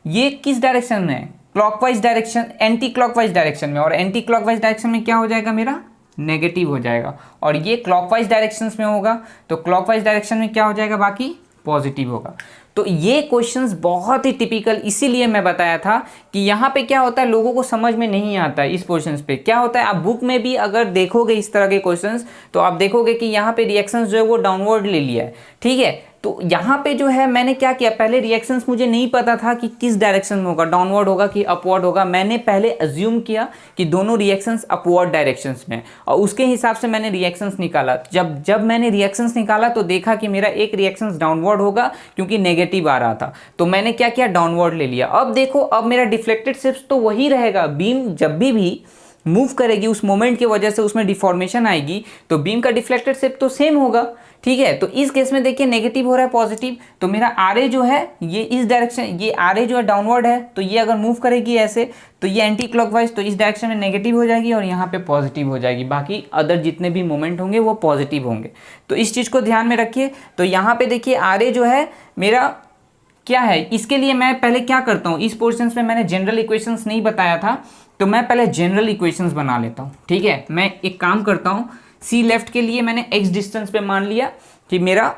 ये किस डायरेक्शन में है, clockwise direction, anti clockwise direction में, और एंटी क्लॉकवाइज डायरेक्शन में क्या हो जाएगा मेरा, नेगेटिव हो जाएगा, और ये क्लॉकवाइज डायरेक्शंस में होगा तो क्लॉकवाइज डायरेक्शन में क्या हो जाएगा, बाकी पॉजिटिव होगा। तो ये क्वेश्चंस बहुत ही टिपिकल, इसीलिए मैं बताया था कि यहाँ पे क्या होता है लोगों को समझ में नहीं आता है। इस क्वेश्चंस पे क्या होता है, आप बुक में भी अगर देखोगे इस तरह के क्वेश्चंस तो आप देखोगे कि यहाँ पे रिएक्शंस जो है वो डाउनवर्ड ले लिया है, ठीक है। तो यहाँ पे जो है मैंने क्या किया, पहले रिएक्शंस मुझे नहीं पता था कि किस डायरेक्शन में होगा, डाउनवर्ड होगा कि अपवर्ड होगा, मैंने पहले अज्यूम किया कि दोनों रिएक्शंस अपवर्ड डायरेक्शंस में, और उसके हिसाब से मैंने रिएक्शंस निकाला। जब मैंने रिएक्शंस निकाला तो देखा कि मेरा एक रिएक्शंस डाउनवर्ड होगा क्योंकि नेगेटिव आ रहा था, तो मैंने क्या किया, डाउनवर्ड ले लिया। अब देखो, अब मेरा डिफ्लेक्टेड शिफ्ट तो वही रहेगा, बीम जब भी मूव करेगी उस मोमेंट की वजह से उसमें डिफॉर्मेशन आएगी, तो बीम का डिफ्लेक्टेड शिफ्ट तो सेम होगा, ठीक है। तो इस केस में देखिए नेगेटिव हो रहा है पॉजिटिव, तो मेरा आर ए जो है ये इस डायरेक्शन, ये आर ए जो है डाउनवर्ड है, तो ये अगर मूव करेगी ऐसे तो ये एंटी क्लॉकवाइज, तो इस डायरेक्शन में नेगेटिव हो जाएगी और यहाँ पे पॉजिटिव हो जाएगी, बाकी अदर जितने भी मोमेंट होंगे वो पॉजिटिव होंगे। तो इस चीज़ को ध्यान में रखिए। तो यहाँ पे देखिए आर ए जो है मेरा क्या है, इसके लिए मैं पहले क्या करता हूँ, इस पोर्शन में मैंने जनरल इक्वेशंस नहीं बताया था, तो मैं पहले जनरल इक्वेशंस बना लेता हूँ, ठीक है। मैं एक काम करता हूँ, सी लेफ्ट के लिए मैंने एक्स डिस्टेंस पे मान लिया कि मेरा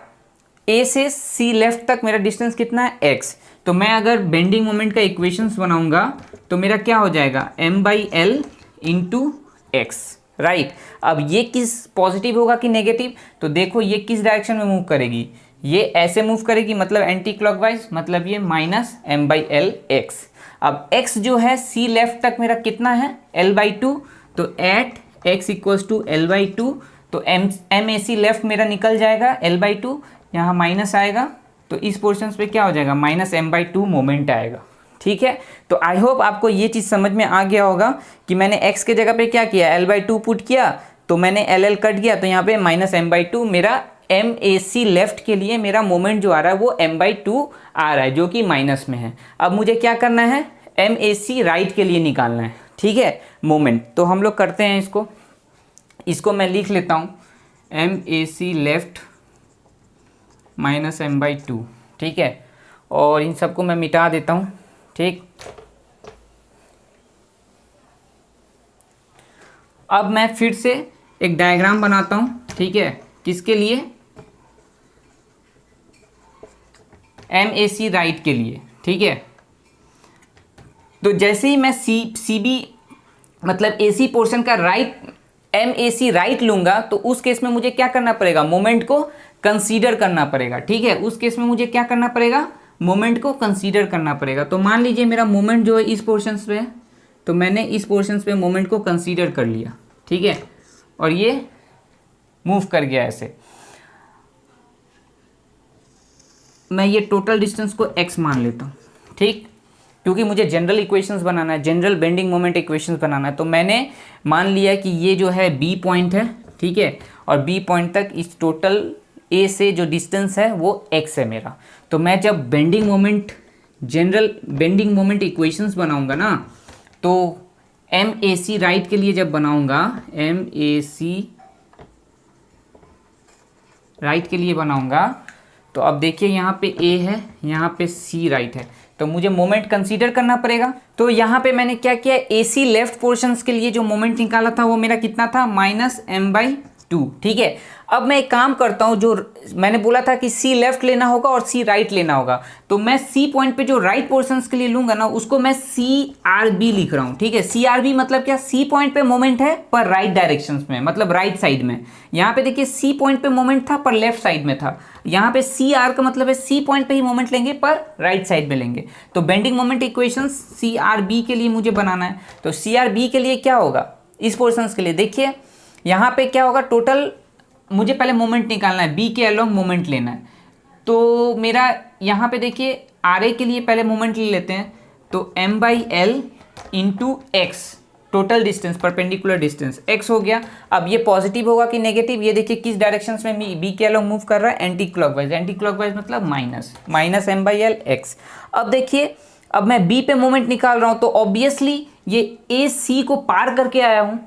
ए से सी लेफ्ट तक मेरा डिस्टेंस कितना है, एक्स। तो मैं अगर बेंडिंग मोमेंट का इक्वेशंस बनाऊंगा तो मेरा क्या हो जाएगा, m/l इंटू एक्स, राइट। अब ये किस पॉजिटिव होगा कि नेगेटिव, तो देखो ये किस डायरेक्शन में मूव करेगी, ये ऐसे मूव करेगी, मतलब एंटी क्लॉकवाइज, मतलब ये -m/l x। अब x जो है सी लेफ्ट तक मेरा कितना है, l/2, तो एट x = l/2, तो एम ए सी लेफ्ट मेरा निकल जाएगा, l/2 यहाँ माइनस आएगा, तो इस पोर्शन पे क्या हो जाएगा, -m/2 मोमेंट आएगा, ठीक है। तो आई होप आपको ये चीज़ समझ में आ गया होगा कि मैंने x के जगह पे क्या किया, l/2 पुट किया, तो मैंने l कट गया, तो यहाँ पे -m/2 मेरा एम ए सी लेफ्ट के लिए मेरा मोमेंट जो आ रहा है वो m/2 आ रहा है, जो कि माइनस में है। अब मुझे क्या करना है, एम ए सी राइट के लिए निकालना है, ठीक है, मोमेंट। तो हम लोग करते हैं इसको मैं लिख लेता हूँ, M A C left -m/2, ठीक है, और इन सबको मैं मिटा देता हूँ, ठीक। अब मैं फिर से एक डायग्राम बनाता हूँ, ठीक है, किसके लिए, एम ए सी राइट के लिए, ठीक है। तो जैसे ही मैं सी बी मतलब ए सी पोर्शन का right, M A C right लूँगा, तो उस केस में मुझे क्या करना पड़ेगा, मोमेंट को कंसीडर करना पड़ेगा, ठीक है। उस केस में मुझे क्या करना पड़ेगा, मोमेंट को कंसीडर करना पड़ेगा। तो मान लीजिए मेरा मोमेंट जो है इस पोर्शन पे है, तो मैंने इस पोर्शन पे मोमेंट को कंसीडर कर लिया, ठीक है, और ये मूव कर गया ऐसे। मैं ये टोटल डिस्टेंस को x मान लेता हूँ, ठीक, क्योंकि मुझे जनरल इक्वेशंस बनाना है, जनरल बेंडिंग मोमेंट इक्वेशंस बनाना है। तो मैंने मान लिया कि ये जो है b पॉइंट है, ठीक है, और b पॉइंट तक इस टोटल a से जो डिस्टेंस है वो x है मेरा। तो मैं जब bending moment, general bending moment equations बनाऊंगा ना, तो एम ए सी राइट के लिए जब बनाऊंगा, एम ए सी राइट के लिए बनाऊंगा, तो अब देखिए यहाँ पे a है, यहाँ पे c राइट है, तो मुझे मोमेंट कंसीडर करना पड़ेगा। तो यहाँ पे मैंने क्या किया, ए सी लेफ्ट पोर्शंस के लिए जो मोमेंट निकाला था वो मेरा कितना था, -m/2, ठीक है। अब मैं एक काम करता हूँ, जो मैंने बोला था कि सी लेफ्ट लेना होगा और सी राइट लेना होगा, तो मैं सी पॉइंट पे जो राइट पोर्शंस के लिए लूंगा ना, उसको मैं CRB लिख रहा हूँ, ठीक है। CRB मतलब क्या, सी पॉइंट पे मोमेंट है पर राइट डायरेक्शंस में, मतलब राइट साइड में। यहाँ पे देखिए सी पॉइंट पे मोमेंट था पर लेफ्ट साइड में था, यहाँ पे CR का मतलब है सी पॉइंट पे ही मोमेंट लेंगे पर राइट साइड में लेंगे। तो बेंडिंग मोमेंट इक्वेशंस CRB के लिए मुझे बनाना है, तो CRB के लिए क्या होगा, इस पोर्शंस के लिए देखिए यहाँ पे क्या होगा, टोटल मुझे पहले मोमेंट निकालना है, बी के अलोंग मोमेंट लेना है। तो मेरा यहाँ पे देखिए आर ए के लिए पहले मोमेंट ले लेते हैं, तो m/l into x, total distance, perpendicular distance x हो गया। अब ये पॉजिटिव होगा कि नेगेटिव, ये देखिए किस डायरेक्शन में बी के अलोंग मूव कर रहा है, एंटी क्लॉकवाइज, एंटी क्लॉकवाइज मतलब -m/l x। अब देखिए, अब मैं बी पे मोमेंट निकाल रहा हूँ, तो ऑब्वियसली ये ए सी को पार करके आया हूँ,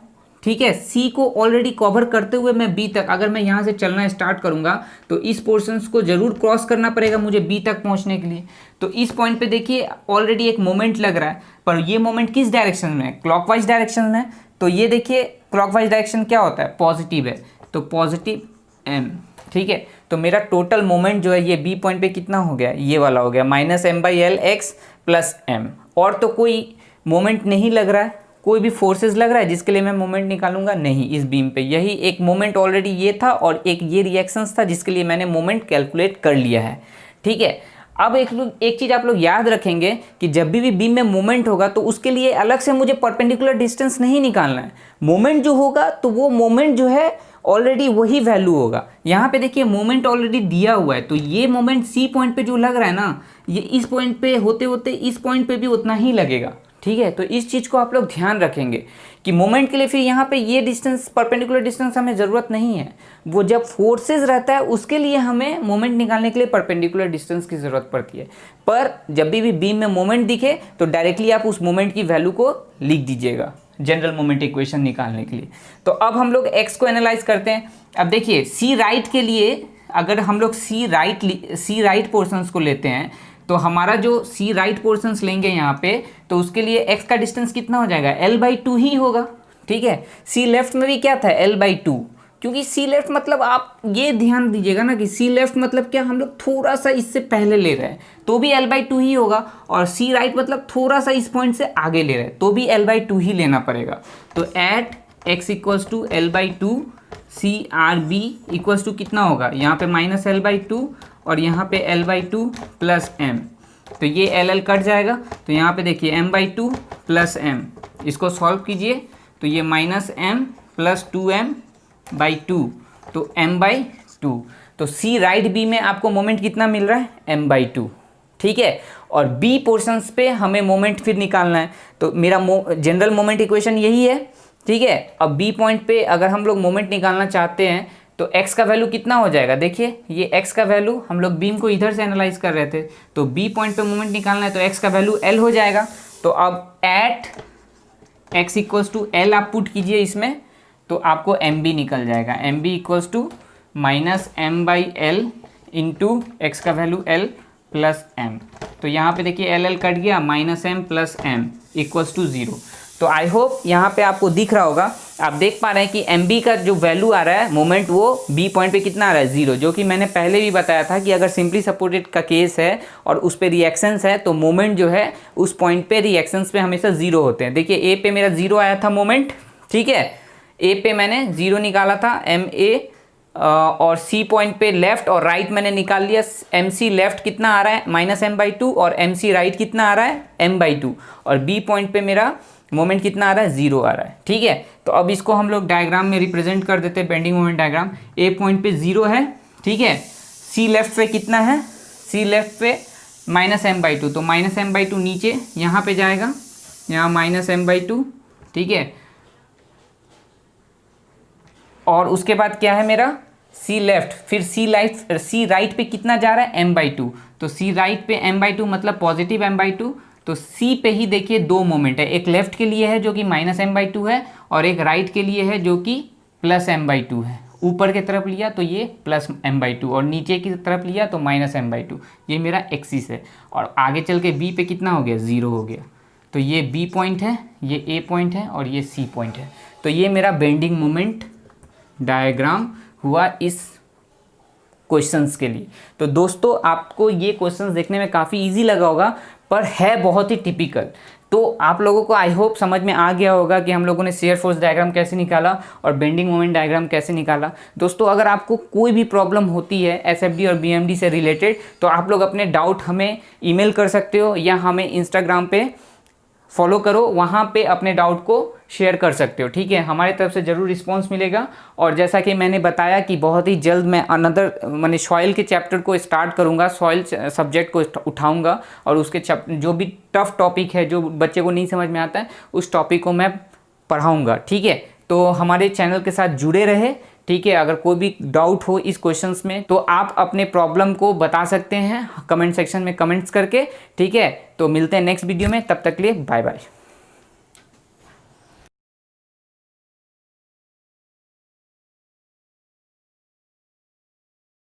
ठीक है। सी को ऑलरेडी कवर करते हुए मैं बी तक, अगर मैं यहाँ से चलना स्टार्ट करूँगा तो इस पोर्शंस को जरूर क्रॉस करना पड़ेगा मुझे बी तक पहुँचने के लिए। तो इस पॉइंट पे देखिए ऑलरेडी एक मोमेंट लग रहा है, पर ये मोमेंट किस डायरेक्शन में है, क्लॉकवाइज डायरेक्शन में। तो ये देखिए क्लॉकवाइज डायरेक्शन क्या होता है, पॉजिटिव है, तो पॉजिटिव एम, ठीक है। तो मेरा टोटल मोमेंट जो है ये बी पॉइंट पे कितना हो गया, ये वाला हो गया -m/l x प्लस m। और तो कोई मोमेंट नहीं लग रहा है, कोई भी फोर्सेस लग रहा है जिसके लिए मैं मोमेंट निकालूंगा, नहीं। इस बीम पे यही एक मोमेंट ऑलरेडी ये था और एक ये रिएक्शंस था जिसके लिए मैंने मोमेंट कैलकुलेट कर लिया है, ठीक है। अब एक चीज़ आप लोग याद रखेंगे कि जब भी बीम में मोमेंट होगा तो उसके लिए अलग से मुझे परपेंडिकुलर डिस्टेंस नहीं निकालना है। मोमेंट जो होगा तो वो मोमेंट जो है ऑलरेडी वही वैल्यू होगा। यहाँ पे देखिए मोमेंट ऑलरेडी दिया हुआ है, तो ये मोमेंट सी पॉइंट पे जो लग रहा है ना, ये इस पॉइंट पे होते होते इस पॉइंट पे भी उतना ही लगेगा, ठीक है। तो इस चीज़ को आप लोग ध्यान रखेंगे कि मोमेंट के लिए फिर यहाँ पे ये डिस्टेंस, परपेंडिकुलर डिस्टेंस हमें ज़रूरत नहीं है। वो जब फोर्सेस रहता है उसके लिए हमें मोमेंट निकालने के लिए परपेंडिकुलर डिस्टेंस की ज़रूरत पड़ती है। पर जब भी बीम में मोमेंट दिखे तो डायरेक्टली आप उस मोमेंट की वैल्यू को लिख दीजिएगा जनरल मोमेंट इक्वेशन निकालने के लिए। तो अब हम लोग एक्स को एनालाइज करते हैं। अब देखिए सी राइट के लिए अगर हम लोग सी राइट पोर्शंस को लेते हैं तो हमारा जो सी राइट पोर्शंस लेंगे यहाँ पे, तो उसके लिए एक्स का डिस्टेंस कितना हो जाएगा, l/2 ही होगा, ठीक है। सी लेफ्ट में भी क्या था, l/2, क्योंकि सी लेफ्ट मतलब आप ये ध्यान दीजिएगा ना कि सी लेफ्ट मतलब क्या, हम लोग थोड़ा सा इससे पहले ले रहे हैं तो भी l/2 ही होगा, और सी राइट मतलब थोड़ा सा इस पॉइंट से आगे ले रहे हैं तो भी l/2 ही लेना पड़ेगा। तो at x = l/2 CRB equals to कितना होगा, यहाँ पे -l/2 और यहाँ पे l/2 प्लस m, तो ये l कट जाएगा। तो यहाँ पे देखिए m/2 प्लस m, इसको सॉल्व कीजिए तो ये -m प्लस 2m/2, तो m/2। तो सी राइट बी में आपको मोमेंट कितना मिल रहा है, m/2, ठीक है। और बी पोर्शंस पे हमें मोमेंट फिर निकालना है, तो मेरा जनरल मोमेंट इक्वेशन यही है, ठीक है। अब बी पॉइंट पे अगर हम लोग मोमेंट निकालना चाहते हैं तो x का वैल्यू कितना हो जाएगा, देखिए ये x का वैल्यू, हम लोग बीम को इधर से एनालाइज कर रहे थे तो बी पॉइंट पे मोमेंट निकालना है तो x का वैल्यू l हो जाएगा। तो अब एट x = l आप पुट कीजिए इसमें, तो आपको mb निकल जाएगा, mb = -m/l इंटू एक्स का वैल्यू l प्लस m। तो यहाँ पे देखिए l कट गया, -m प्लस m = 0। तो आई होप यहाँ पे आपको दिख रहा होगा, आप देख पा रहे हैं कि mb का जो वैल्यू आ रहा है मोमेंट वो b पॉइंट पे कितना आ रहा है, 0, जो कि मैंने पहले भी बताया था कि अगर सिंपली सपोर्टेड का केस है और उस पर रिएक्शंस है तो मोमेंट जो है उस पॉइंट पे रिएक्शंस पे हमेशा 0 होते हैं। देखिए a पे मेरा 0 आया था मोमेंट, ठीक है, a पे मैंने 0 निकाला था ma, और सी पॉइंट पे लेफ्ट और राइट मैंने निकाल लिया, MC लेफ्ट कितना आ रहा है -m/2 और MC राइट कितना आ रहा है m/2, और बी पॉइंट पे मेरा मोमेंट कितना आ रहा है, 0 आ रहा है, ठीक है। तो अब इसको हम लोग डायग्राम में रिप्रेजेंट कर देते हैं, बेंडिंग मोमेंट डायग्राम। ए पॉइंट पे 0 है, ठीक है, सी लेफ्ट पे कितना है, सी लेफ्ट पे -m/2, तो -m/2 नीचे यहाँ पे जाएगा, यहाँ -m/2, ठीक है। और उसके बाद क्या है मेरा सी लेफ्ट, फिर सी राइट पे कितना जा रहा है, m/2, तो सी राइट पे m/2 मतलब पॉजिटिव m/2। तो सी पे ही देखिए 2 मोमेंट है, एक लेफ्ट के लिए है जो कि -m/2 है और एक राइट के लिए है जो कि +m/2 है। ऊपर की तरफ लिया तो ये +m/2 और नीचे की तरफ लिया तो -m/2, ये मेरा एक्सिस है। और आगे चल के बी पे कितना हो गया, 0 हो गया। तो ये बी पॉइंट है, ये ए पॉइंट है और ये सी पॉइंट है। तो ये मेरा बेंडिंग मोमेंट डायग्राम हुआ इस क्वेश्चंस के लिए। तो दोस्तों आपको ये क्वेश्चंस देखने में काफ़ी इजी लगा होगा, पर है बहुत ही टिपिकल। तो आप लोगों को आई होप समझ में आ गया होगा कि हम लोगों ने शेयर फोर्स डायग्राम कैसे निकाला और बेंडिंग मोमेंट डायग्राम कैसे निकाला। दोस्तों अगर आपको कोई भी प्रॉब्लम होती है एसएफडी और बीएमडी से रिलेटेड तो आप लोग अपने डाउट हमें ईमेल कर सकते हो या हमें इंस्टाग्राम पे फॉलो करो, वहाँ पे अपने डाउट को शेयर कर सकते हो, ठीक है। हमारी तरफ से ज़रूर रिस्पांस मिलेगा। और जैसा कि मैंने बताया कि बहुत ही जल्द मैं मैंने सॉइल के चैप्टर को स्टार्ट करूँगा, सॉइल सब्जेक्ट को उठाऊँगा और उसके जो भी टफ टॉपिक है जो बच्चे को नहीं समझ में आता है उस टॉपिक को मैं पढ़ाऊँगा, ठीक है। तो हमारे चैनल के साथ जुड़े रहे, ठीक है। अगर कोई भी डाउट हो इस क्वेश्चंस में तो आप अपने प्रॉब्लम को बता सकते हैं कमेंट सेक्शन में कमेंट्स करके, ठीक है। तो मिलते हैं नेक्स्ट वीडियो में, तब तक के लिए बाय बाय।